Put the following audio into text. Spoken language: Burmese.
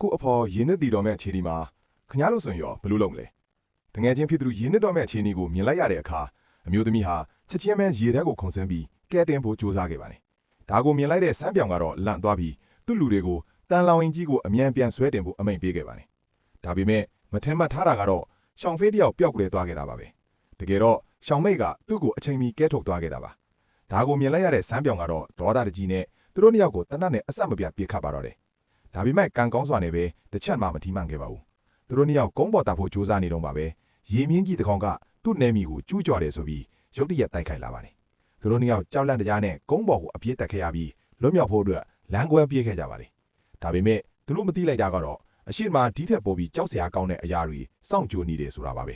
ကိုအဖော်ရင်းနှစ်တည်တော်မဲ့အခြေဒီမှာခညာလို့ဆိုရင်ရောဘလို့လုပ်မလဲတငယ်ချင်းဖြစ်သူရင်းနှစ်တော်မဲ့အခြေအနေကိုမြင်လိုက်ရတဲ့အခါအမျိုးသမီးဟာချက်ချင်းပဲရေထဲကိုခုန်ဆင်းပြီးကဲတင်ဖို့ကြိုးစားခဲ့ပါတယ်ဒါကိုမြင်လိုက်တဲ့စမ်းပြောင်ကတော့လန့်သွားပြီးသူ့လူတွေကိုတန်လောင်ရင်ကြီးကိုအမြန်ပြန်ဆွဲတင်ဖို့အမိန့်ပေးခဲ့ပါတယ်ဒါပေမဲ့မထင်မှတ်ထားတာကတော့ရှောင်ဖေးတယောက်ပျောက်ကွယ်သွားခဲ့တာပါပဲတကယ်တော့ရှောင်မိတ်ကသူ့ကိုအချိန်မီကဲထုတ်သွားခဲ့တာပါဒါကိုမြင်လိုက်ရတဲ့စမ်းပြောင်ကတော့ဒေါသတကြီးနဲ့သူတို့နှစ်ယောက်ကိုတနတ်နဲ့အဆက်မပြတ်ပြေးခတ်ပါတော့တယ်ဒါပေမဲ့ကံကောင်းစွာနဲ့ပဲတစ်ချက်မှမထီမှန်ခဲ့ပါဘူးသူတို့နှစ်ယောက်ကုန်းပေါ်တာဖို့ကြိုးစားနေတော့ပါပဲရေမြင့်ကြီးတစ်ကောင်ကသူ့နေမီကိုကျူးကျော်တယ်ဆိုပြီးရုတ်တရက်တိုက်ခိုက်လာပါတယ်သူတို့နှစ်ယောက်ကြောက်လန့်တရားနဲ့ကုန်းပေါ်ကိုအပြေးတက်ခဲ့ရပြီးလွတ်မြောက်ဖို့အတွက်လမ်းကွဲပြေးခဲ့ကြပါတယ်ဒါပေမဲ့သူတို့မသိလိုက်တာကတော့အရှိမဒီထက်ပိုပြီးကြောက်စရာကောင်းတဲ့အရာတွေစောင့်ကြိုနေတယ်ဆိုတာပါပဲ